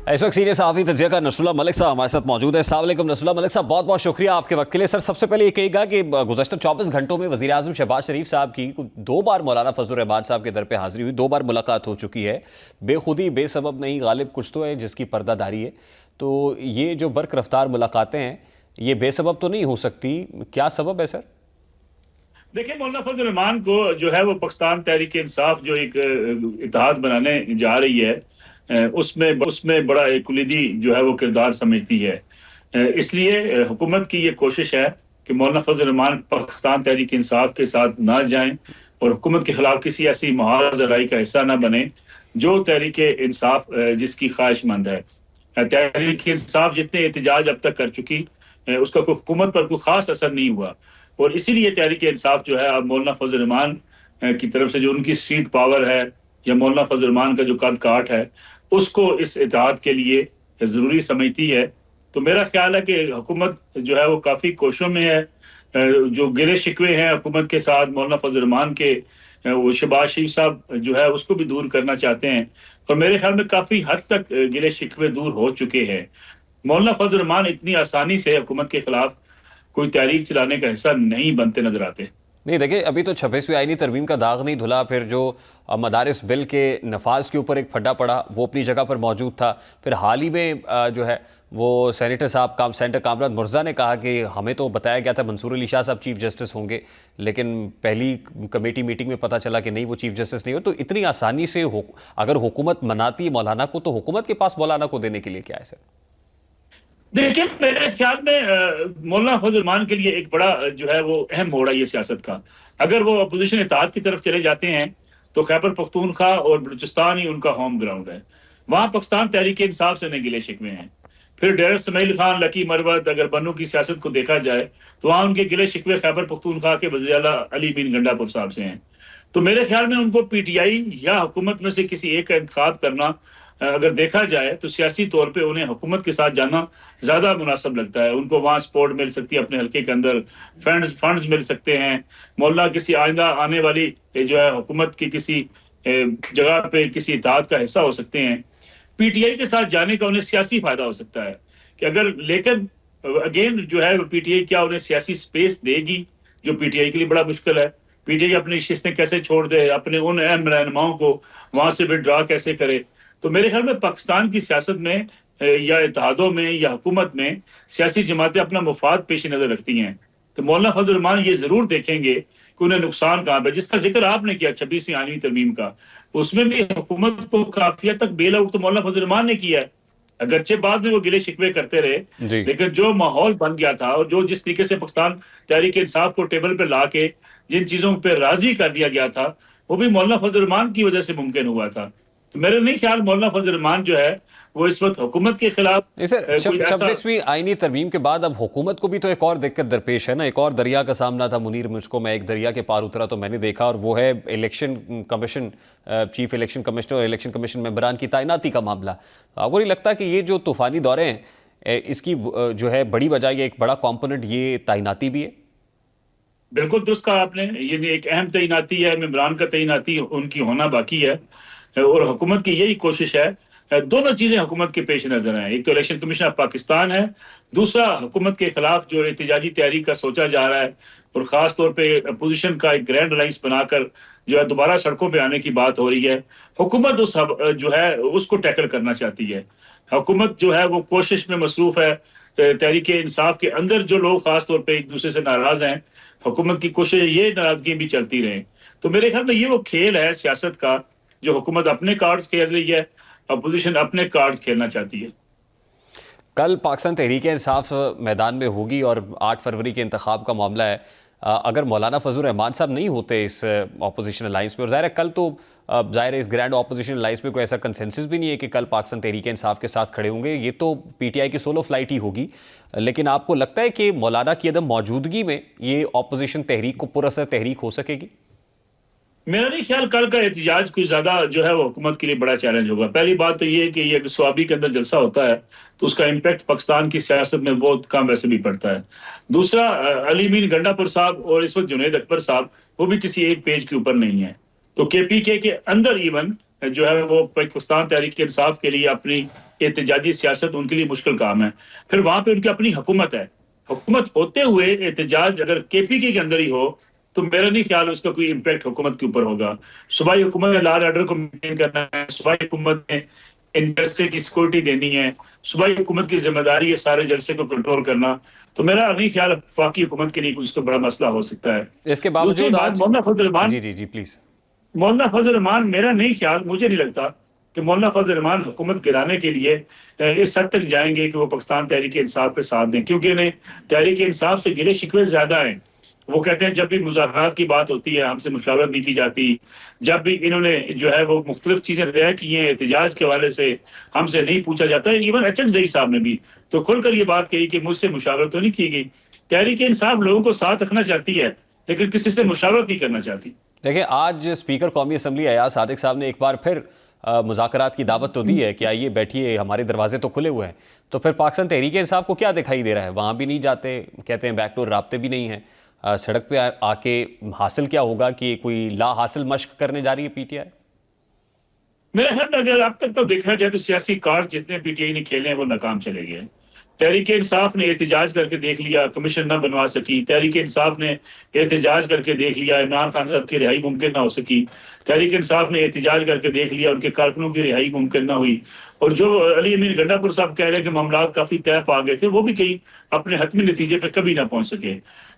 इस वक्त सीनियर सहाफ़ी तजिया का नसरुल्लाह मलिक साहब हमारे साथ मौजूद है। अस्सलाम वालेकुम नसरुल्लाह मलिक साहब, बहुत बहुत शुक्रिया आपके वक्त के लिए। सर, सबसे पहले ये कहिएगा कि गुज़श्ता 24 घंटों में वज़ीर आज़म शहबाज शरीफ साहब की 2 बार मौलाना फजल रहमान साहब के दर पे हाजिरी हुई, 2 बार मुलाकात हो चुकी है। बेखुदी बेसबब नहीं, गालिब कुछ तो है जिसकी पर्दादारी है। तो ये जो बर्क रफ्तार मुलाकातें हैं, ये बेसबब तो नहीं हो सकती, क्या सबब है सर? देखिए, मौलाना फजल रहमान को जो है वो पाकिस्तान तहरीक इंसाफ जो एक इत्तेहाद बनाने जा रही है, उसमें बड़ा एक कुलीदी जो है वो किरदार समझती है। इसलिए हुकूमत की ये कोशिश है कि मौलाना फजल रहमान पाकिस्तान तहरीक इंसाफ के साथ ना जाएं और हुकूमत के खिलाफ किसी ऐसी मुहाज़राई का हिस्सा ना बने जो तहरीक इंसाफ जिसकी ख्वाहिशमंद है। तहरीक इंसाफ जितने एहतजाज अब तक कर चुकी, उसका कोई हुकूमत पर कोई खास असर नहीं हुआ और इसीलिए तहरीक इंसाफ जो है अब मौलाना फजल रहमान की तरफ से जो उनकी स्ट्रीट पावर है या मौलाना फजल रहमान का जो कद काठ है, उसको इस इत्तेहाद के लिए ज़रूरी समझती है। तो मेरा ख्याल है कि हुकूमत जो है वो काफ़ी कोशिशों में है। जो गिले शिकवे हैं हुकूमत के साथ मौलाना फजल रहमान के, वो शहबाज शरीफ साहब जो है उसको भी दूर करना चाहते हैं और मेरे ख्याल में काफ़ी हद तक गिले शिकवे दूर हो चुके हैं। मौलाना फजल रहमान इतनी आसानी से हुकूमत के खिलाफ कोई तहरीक चलाने का हिस्सा नहीं बनते नजर आते। नहीं, देखिए, अभी तो 26वीं आईनी तरमीम का दाग नहीं धुला। फिर जो मदारिस बिल के नफाज के ऊपर एक फड्डा पड़ा, वो अपनी जगह पर मौजूद था। फिर हाल ही में जो है वो सेनेटर साहब सेनेटर कामरान मुर्जा ने कहा कि हमें तो बताया गया था मंसूर अली शाह साहब चीफ जस्टिस होंगे, लेकिन पहली कमेटी मीटिंग में पता चला कि नहीं, वो चीफ जस्टिस नहीं हो। तो इतनी आसानी से अगर हुकूमत मनाती है मौलाना को, तो हुकूमत के पास मौलाना को देने के लिए क्या है सर? देखिए, मेरे ख्याल में मौलाना फजल रहमान के लिए एक बड़ा जो है वो अहम मोड़ है ये सियासत का। अगर वो अपोजिशन इत्तेहाद की तरफ चले जाते हैं तो खैबर पख्तूनख्वा और बलूचिस्तान ही उनका होम ग्राउंड है। वहां पाकिस्तान तहरीक इंसाफ से उन्हें गिले शिकवे हैं। फिर डेर इसमाइल खान, लकी मरवत, अगर बन्नू की सियासत को देखा जाए तो वहां उनके गिले शिकवे खैबर पख्तूनख्वा के वज़ीर आला अली बिन गंडापुर साहब से हैं। तो मेरे ख्याल में उनको पीटीआई या हुकूमत में से किसी एक का इंतखाब करना, अगर देखा जाए तो सियासी तौर पे उन्हें हुकूमत के साथ जाना ज्यादा मुनासिब लगता है। उनको वहां सपोर्ट मिल सकती है, अपने हल्के के अंदर फंड्स मिल सकते हैं। मौलाना किसी आइंदा आने वाली जो है हुकूमत की किसी जगह पे किसी इत्तेहाद का हिस्सा हो सकते हैं। पीटीआई के साथ जाने का उन्हें सियासी फायदा हो सकता है कि अगर, लेकिन अगेन जो है पीटीआई क्या उन्हें सियासी स्पेस देगी, जो पीटीआई के लिए बड़ा मुश्किल है। पीटीआई अपनी शिस्तें कैसे छोड़ दे, अपने उन अहम रहनुमाओं को वहां से विड्रॉ कैसे करे। तो मेरे ख्याल में पाकिस्तान की सियासत में या इत्तेहादों में या हुकूमत में सियासी जमातें अपना मुफाद पेश नजर रखती हैं। तो मौलाना फजल रहमान ये जरूर देखेंगे कि उन्हें नुकसान कहाँ पे, जिसका जिक्र आपने किया 26वीं आईनी तरमीम का, उसमें भी हुकूमत को काफी हद तक बेल आउट तो मौलाना फजल रहमान ने किया है। अगरचे बाद में वो गिले शिकवे करते रहे, लेकिन जो माहौल बन गया था और जो जिस तरीके से पाकिस्तान तहरीक इंसाफ को टेबल पे ला के जिन चीजों पे राजी कर दिया गया था, वो भी मौलाना फजल रहमान की वजह से मुमकिन हुआ था। तो मेरे नहीं ख्याल मौलाना फजल रहमान जो है वो इस वक्त हुकूमत के खिलाफ। 26वीं आईनी तरमीम के बाद अब हुकूमत को भी तो एक और दिक्कत दरपेश है ना, एक और दरिया का सामना था। मुनीर, मुझको मैं एक दरिया के पार उतरा तो मैंने देखा, और वो है election commission, chief election commissioner और इलेक्शन कमीशन मेंबरान की तैनाती का मामला। आपको नहीं लगता कि ये जो तूफानी दौरे हैं, इसकी जो है बड़ी वजह, एक बड़ा कॉम्पोनेंट ये तैनाती भी है? बिल्कुल दुरुस्त कहा आपने, ये एक अहम तैनाती है, मेंबरान का तैनाती उनकी होना बाकी है और हुकूमत की यही कोशिश है। दोनों चीजें हुकूमत के पेश नजर हैं, एक तो इलेक्शन कमीशन ऑफ पाकिस्तान है, दूसरा हुकूमत के खिलाफ जो एहतजाजी तहरीक का सोचा जा रहा है और खास तौर पे अपोजिशन का एक ग्रैंड अलायंस बनाकर जो है दोबारा सड़कों पे आने की बात हो रही है। हुकूमत उस जो है उसको टैकल करना चाहती है। हुकूमत जो है वो कोशिश में मसरूफ है। तहरीक इंसाफ के अंदर जो लोग खास तौर पे एक दूसरे से नाराज हैं, हुकूमत की कोशिश ये नाराजगी भी चलती रहे। तो मेरे ख्याल में ये वो खेल है सियासत का, जो हुकूमत अपने कार्ड्स खेल रही है, अपोजिशन अपने कार्ड्स खेलना चाहती है। कल पाकिस्तान तहरीक इंसाफ मैदान में होगी और 8 फरवरी के इंतखाब का मामला है। अगर मौलाना फजल रहमान साहब नहीं होते इस अपोजिशन अलाइंस में, और ज़ाहिर है कल तो ज़ाहिर है इस ग्रैंड अपोजिशन अलाइंस में कोई ऐसा कंसेंसस भी नहीं है कि कल पाकिस्तान तहरीक इंसाफ के साथ खड़े होंगे, ये तो पीटीआई की सोलो फ्लाइट ही होगी। लेकिन आपको लगता है कि मौलाना की अदम मौजूदगी में ये अपोजिशन तहरीक को पुरअसर तहरीक हो सकेगी? मेरा नहीं ख्याल कल का एहतजाज कोई ज्यादा जो है वो हुकूमत के लिए बड़ा चैलेंज होगा। पहली बात तो ये है कि ये स्वाबी के अंदर जलसा होता है तो उसका इम्पैक्ट पाकिस्तान की सियासत में बहुत कम वैसे भी पड़ता है। दूसरा, अली मीन गंडापुर साहब और इस वक्त जुनैद अकबर साहब वो भी किसी एक पेज के ऊपर नहीं है। तो केपीके के अंदर इवन जो है वो पाकिस्तान तहरीक इंसाफ के लिए अपनी एहतजाजी सियासत उनके लिए मुश्किल काम है। फिर वहां पे उनकी अपनी हुकूमत है, हुकूमत होते हुए एहतजाज अगर केपीके के अंदर ही हो तो मेरा नहीं ख्याल उसका कोई इम्पैक्ट हुकूमत के ऊपर होगा। सूबाई हुकूमत ने लॉ एंड ऑर्डर को मेंटेन करना है, सूबाई हुकूमत ने इन जलसे की सिक्योरिटी देनी है, सूबाई हुकूमत की जिम्मेदारी है सारे जलसे को कंट्रोल करना। तो मेरा नहीं ख्याल वफाकी हुकूमत के लिए कुछ तो बड़ा मसला हो सकता है। इसके दूसरी बावजूद बात, आज मौलाना फजल रहमान, जी जी जी प्लीज। मौलाना फजल रहमान, मेरा नहीं ख्याल, मुझे नहीं लगता कि मौलाना फजल रहमान हुकूमत गिराने के लिए इस हद तक जाएंगे कि वो पाकिस्तान तहरीक इंसाफ पे साथ दें, क्योंकि इन्हें तहरीक इंसाफ से गिले शिकवे ज्यादा हैं। वो कहते हैं जब भी मुज़ाकरात की बात होती है हमसे मुशावरत नहीं की जाती, जब भी इन्होंने जो है वो मुख्तलिफ चीजें तय की हैं एहतजाज के हवाले से हमसे नहीं पूछा जाता है। इवन अचकजई साहब ने भी तो खुलकर ये बात कही कि मुझसे मुशावरत तो नहीं की गई। तहरीक इंसाफ लोगों को साथ रखना चाहती है लेकिन किसी से मुशावरत नहीं करना चाहती। देखिए, आज स्पीकर कौमी असम्बली अयाज सादिक साहब ने एक बार फिर मुज़ाकरात की दावत तो दी है कि आइए बैठिए, हमारे दरवाजे तो खुले हुए हैं। तो फिर पाकिस्तान तहरीक इंसाफ को क्या दिखाई दे रहा है? वहाँ भी नहीं जाते, कहते हैं बैकडोर राब्ते भी नहीं है। सड़क पे आके हासिल क्या होगा कि कोई ला हासिल मश्क करने जा रही है पीटीआई? मेरे ख्याल में अगर अब तक तो देखा जाए तो सियासी कार्ड जितने पीटीआई ने खेले हैं वो नाकाम चले गए। तहरीक इंसाफ ने एहतजाज करके देख लिया, कमीशन न बनवा सकी। तहरीक इंसाफ ने एहतजाज करके देख लिया, इमरान खान साहब की रिहाई मुमकिन ना हो सकी। तहरीक इंसाफ ने एहतजाज करके देख लिया, उनके कारकुनों की रिहाई मुमकिन ना हुई। और जो अली अमीन गंडापुर साहब कह रहे हैं कि मामला काफी तय पा गए थे, वो भी कहीं अपने हतमी नतीजे पे कभी ना पहुंच सके।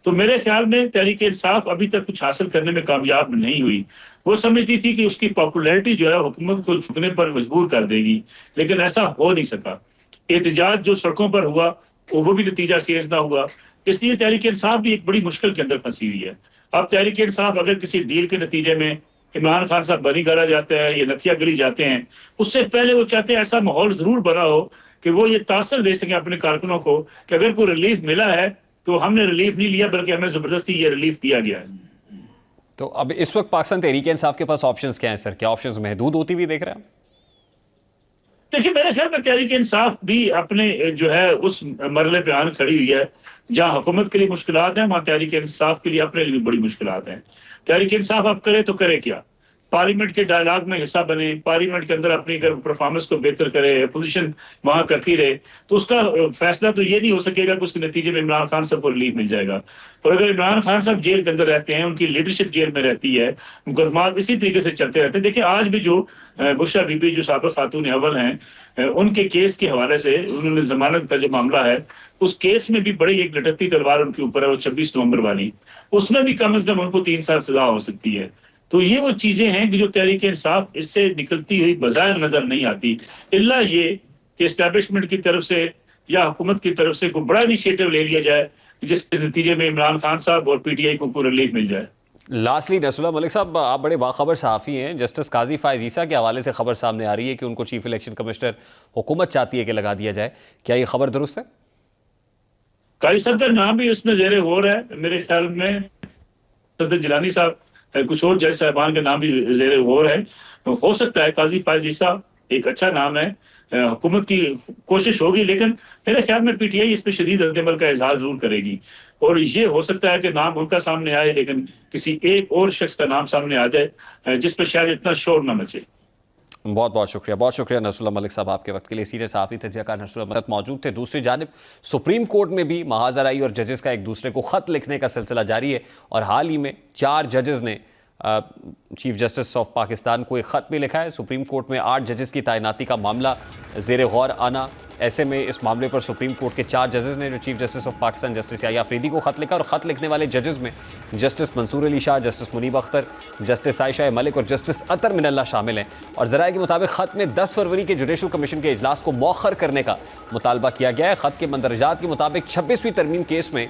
तो मेरे ख्याल में तहरीक इंसाफ अभी तक कुछ हासिल करने में कामयाब नहीं हुई। वो समझती थी कि उसकी पॉपुलैरिटी जो है हुकूमत को झुकने पर मजबूर कर देगी, लेकिन ऐसा हो नहीं सका। एहतजाज जो सड़कों पर हुआ वो भी नतीजा खेज ना हुआ, इसलिए तहरीक इंसाफ भी एक बड़ी मुश्किल के अंदर फंसी हुई है। अब तहरीक इंसाफ अगर किसी डील के नतीजे में इमरान खान साहब बरी करा जाते हैं या नथिया गली जाते हैं, उससे पहले वो चाहते हैं ऐसा माहौल जरूर बना हो कि वो ये तासर दे सके अपने कारकुनों को कि अगर कोई रिलीफ मिला है तो हमने रिलीफ नहीं लिया बल्कि हमें जबरदस्ती ये रिलीफ दिया गया है। तो अब इस वक्त पाकिस्तान तहरीक इंसाफ के पास ऑप्शंस क्या हैं सर? क्या ऑप्शंस महदूद होती हुई देख रहे हैं? देखिए, मेरे ख्याल में तहरीक इंसाफ भी अपने जो है उस मरले पे आन खड़ी हुई है। जहां हुकूमत के लिए मुश्किलात हैं वहां तहरीक इंसाफ के लिए अपने लिए भी बड़ी मुश्किलात हैं। तहरीक इंसाफ अब करे तो करे क्या? पार्लियामेंट के डायलॉग में हिस्सा बने, पार्लियामेंट के अंदर अपनी अगर परफॉर्मेंस को बेहतर करे, अपोजिशन वहां करती रहे, तो उसका फैसला तो ये नहीं हो सकेगा कि उसके नतीजे में इमरान खान साहब को रिलीफ मिल जाएगा। और अगर इमरान खान साहब जेल के अंदर रहते हैं, उनकी लीडरशिप जेल में रहती है, मुकदमात इसी तरीके से चलते रहते हैं। देखिए, आज भी जो बुशरा बीबी जो साबिक खातून अव्वल हैं, उनके केस के हवाले से उन्होंने जमानत का जो मामला है, उस केस में भी बड़ी एक लटकती तलवार उनके ऊपर है, वो 26 नवंबर वाली, उसमें भी कम से कम उनको 3 साल सजा हो सकती है। तो ये वो चीजें हैं कि जो तहरीक इंसाफ इससे निकलती हुई बजाय नजर नहीं आती, इल्ला ये कि एस्टैब्लिशमेंट की तरफ से या हुकूमत की तरफ से कोई बड़ा इनिशिएटिव ले लिया जाए जिसके नतीजे में इमरान खान साहब और पीटीआई को रिलीफ मिल जाए। लास्टली नसरुल्लाह मलिक साहब, आप बड़े बाखबर सहाफ़ी हैं। जस्टिस काजी फायज़ ईसा के हवाले से खबर सामने आ रही है कि उनको चीफ इलेक्शन कमिश्नर हुकूमत चाहती है कि लगा दिया जाए, क्या ये खबर दुरुस्त है? काजी साहब का नाम भी उसमें ज़ेरे गौर है मेरे ख्याल में। सदर जिलानी साहब, कुछ और जज साहबान का नाम भी ज़ेरे गौर है। हो सकता है काजी फायज़ ईसा एक अच्छा नाम है, हुकूमत की कोशिश होगी, लेकिन मेरे ख्याल में पीटीआई इस पर शदीद रद्द-ए-अमल का इजहार जरूर करेगी। और ये हो सकता है कि नाम उनका सामने आए लेकिन किसी एक और शख्स का नाम सामने आ जाए जिस पर शायद इतना शोर न मचे। बहुत बहुत शुक्रिया नसरुल्लाह मलिक साहब आपके वक्त के लिए। सीनियर सहाफ़ी तजज़ियाकार नसरुल्लाह मलिक मौजूद थे। दूसरी जानिब सुप्रीम कोर्ट में भी महाजराई और जजेस का एक दूसरे को ख़त लिखने का सिलसिला जारी है और हाल ही में 4 जजेस ने चीफ जस्टिस ऑफ पाकिस्तान को एक ख़त भी लिखा है। सुप्रीम कोर्ट में 8 जजेस की तैनाती का मामला ज़ेर गौर आना, ऐसे में इस मामले पर सुप्रीम कोर्ट के 4 जजेस ने जो chief justice of Pakistan justice Yahya Afridi को ख़त लिखा और ख़त लिखने वाले जजेस में justice Mansoor Ali Shah, justice Munib Akhtar, justice Ayesha Malik और जस्टिस अतर मिनल्ला शामिल हैं। और ज़राए के मुताबिक ख़त में 10 फरवरी के जुडिशल कमीशन के इजलास को मौखर करने का मुतालबा किया गया है। ख़त के मंदरजात के मुताबिक 26वीं तरमीम केस में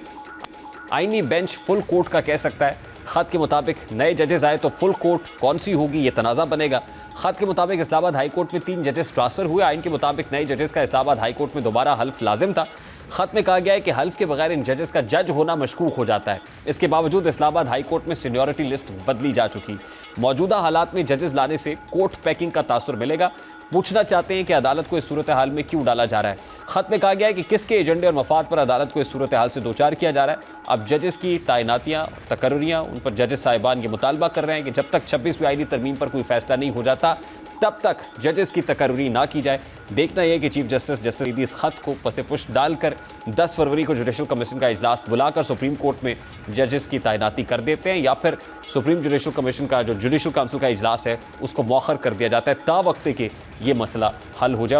आईनी बेंच फुल कोर्ट का कह सकता है। ख़त के मुताबिक नए जजेस आए तो फुल कोर्ट कौन सी होगी ये तनाज़ा बनेगा। ख़त के मुताबिक इस्लामाबाद हाई कोर्ट में 3 जजेस ट्रांसफ़र हुए। आइन के मुताबिक नए जजेस का इस्लामाबाद हाई कोर्ट में दोबारा हल्फ लाजिम था। ख़त में कहा गया है कि हल्फ के बगैर इन जजेस का जज होना मशकूक हो जाता है। इसके बावजूद इस्लामाबाद हाई कोर्ट में सीनियरिटी लिस्ट बदली जा चुकी। मौजूदा हालात में जजेस लाने से कोर्ट पैकिंग का तासुर मिलेगा। पूछना चाहते हैं कि अदालत को इस सूरत हाल में क्यों डाला जा रहा है। ख़त में कहा गया है कि किसके एजेंडे और मफाद पर अदालत को इस सूरत हाल से दो चार किया जा रहा है। अब जजेस की तैनातियाँ, तकर्रियाँ, उन पर जजेस साहिबान ये मुतालबा कर रहे हैं कि जब तक 26वीं आईनी तरमीम पर कोई फैसला नहीं हो जाता तब तक जजेस की तकर्री ना की जाए। देखना यह कि चीफ जस्टिस जस्टिस इस खत को पसे पुष्ट डालकर 10 फरवरी को जुडिशल कमीशन का इजलास बुलाकर सुप्रीम कोर्ट में जजेस की तैनाती कर देते हैं, या फिर सुप्रीम जुडिशल कमीशन का जो जुडिशल काउंसिल का इजलास है उसको मौखर कर दिया जाता है ता वक्त के ये मसला हल हो जाए।